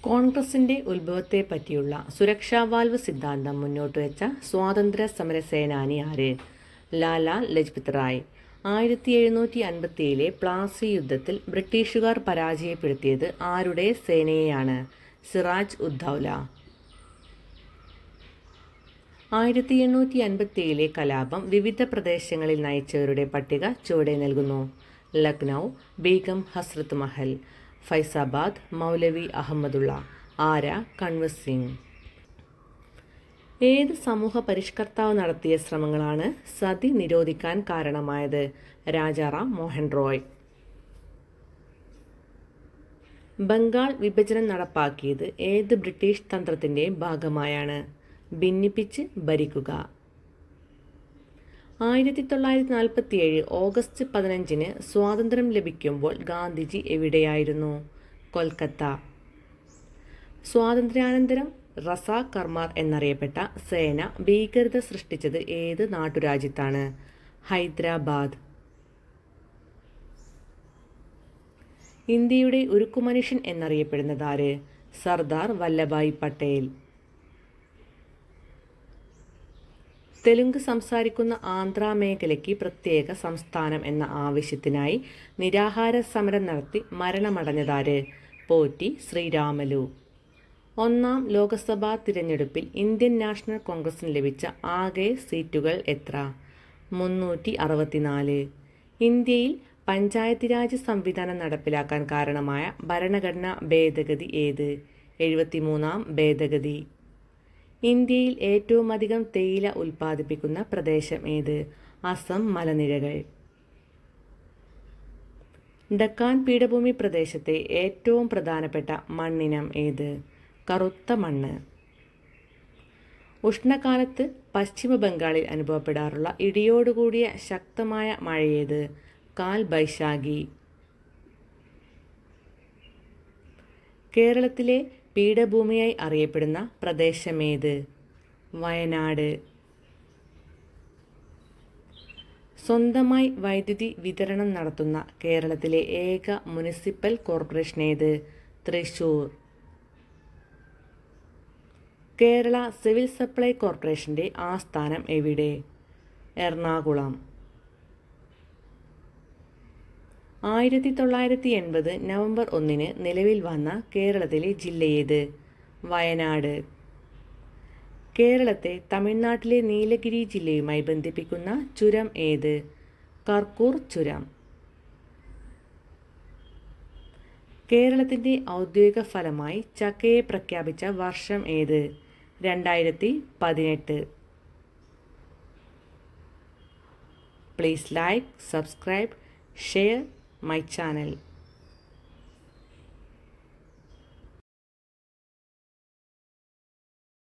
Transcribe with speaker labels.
Speaker 1: കോൺഗ്രസിന്റെ ഉത്ഭവത്തെപ്പറ്റിയുള്ള സുരക്ഷാ വാൽവ് സിദ്ധാന്തം മുന്നോട്ടുവെച്ച സ്വാതന്ത്ര്യ സമര സേനാനി ആര്? ലാലാ ലജ്പത് റായ്. 1757 പ്ലാസി യുദ്ധത്തിൽ ബ്രിട്ടീഷുകാർ പരാജയപ്പെടുത്തിയത് ആരുടെ സേനയെയാണ്? സിറാജ് ഉദ് ദൗല. 1857 കലാപം വിവിധ പ്രദേശങ്ങളിൽ നയിച്ചവരുടെ പട്ടിക ചുവടെ നൽകുന്നു. ലക്നൗ ബീഗം ഹസ്രത്ത് മഹൽ, ഫൈസാബാദ് മൗലവി അഹമ്മദുള്ള, ആര കൺവർ സിംഗ്. ഏത് സമൂഹ പരിഷ്കർത്താവ് നടത്തിയ ശ്രമങ്ങളാണ് സതി നിരോധിക്കാൻ കാരണമായത്? രാജാറാം മോഹൻ റോയ്. ബംഗാൾ വിഭജനം നടപ്പാക്കിയത് ഏത് ബ്രിട്ടീഷ് തന്ത്രത്തിന്റെ ഭാഗമായാണ്? ഭിന്നിപ്പിച്ച് ഭരിക്കുക. 1947 ഓഗസ്റ്റ് 15 സ്വാതന്ത്ര്യം ലഭിക്കുമ്പോൾ ഗാന്ധിജി എവിടെയായിരുന്നു? കൊൽക്കത്ത. സ്വാതന്ത്ര്യാനന്തരം റസാ കർമാർ എന്നറിയപ്പെട്ട സേന ഭീകരത സൃഷ്ടിച്ചത് ഏത് നാട്ടുരാജ്യത്താണ്? ഹൈദരാബാദ്. ഇന്ത്യയുടെ ഉരുക്കുമനുഷ്യൻ എന്നറിയപ്പെടുന്നതാര്? സർദാർ വല്ലഭായ് പട്ടേൽ. തെലുങ്ക് സംസാരിക്കുന്ന ആന്ധ്ര മേഖലയ്ക്ക് പ്രത്യേക സംസ്ഥാനം എന്ന ആവശ്യത്തിനായി നിരാഹാര സമരം നടത്തി മരണമടഞ്ഞതാര്? പോറ്റി ശ്രീരാമലു. ഒന്നാം ലോക്സഭാ തിരഞ്ഞെടുപ്പിൽ ഇന്ത്യൻ നാഷണൽ കോൺഗ്രസിന് ലഭിച്ച ആകെ സീറ്റുകൾ എത്ര? 364. ഇന്ത്യയിൽ പഞ്ചായത്ത് രാജ് സംവിധാനം നടപ്പിലാക്കാൻ കാരണമായ ഭരണഘടനാ ഭേദഗതി ഏത്? 73-ാം ഭേദഗതി. ഇന്ത്യയിൽ ഏറ്റവുമധികം തേയില ഉൽപ്പാദിപ്പിക്കുന്ന പ്രദേശം ഏത്? അസം മലനിരകൾ. ഡക്കാൻ പീഠഭൂമി പ്രദേശത്തെ ഏറ്റവും പ്രധാനപ്പെട്ട മണ്ണിനം ഏത്? കറുത്ത മണ്ണ്. ഉഷ്ണകാലത്ത് പശ്ചിമ ബംഗാളിൽ അനുഭവപ്പെടാറുള്ള ഇടിയോടുകൂടിയ ശക്തമായ മഴയേത്? കാൽ ബൈശാഖി. കേരളത്തിലെ പീഠഭൂമിയായി അറിയപ്പെടുന്ന പ്രദേശമേത്? വയനാട്. സ്വന്തമായി വൈദ്യുതി വിതരണം നടത്തുന്ന കേരളത്തിലെ ഏക മുനിസിപ്പൽ കോർപ്പറേഷൻ ഏത്? തൃശൂർ. കേരള സിവിൽ സപ്ലൈ കോർപ്പറേഷന്റെ ആസ്ഥാനം എവിടെ? എറണാകുളം. 1980 നവംബർ 1 നിലവിൽ വന്ന കേരളത്തിലെ ജില്ലയേത്? വയനാട്. കേരളത്തെ തമിഴ്നാട്ടിലെ നീലഗിരി ജില്ലയുമായി ബന്ധിപ്പിക്കുന്ന ചുരം ഏത്? കർക്കൂർ ചുരം. കേരളത്തിന്റെ ഔദ്യോഗിക ഫലമായി ചക്കയെ പ്രഖ്യാപിച്ച വർഷം ഏത്? 2018. Please like, subscribe, share my channel.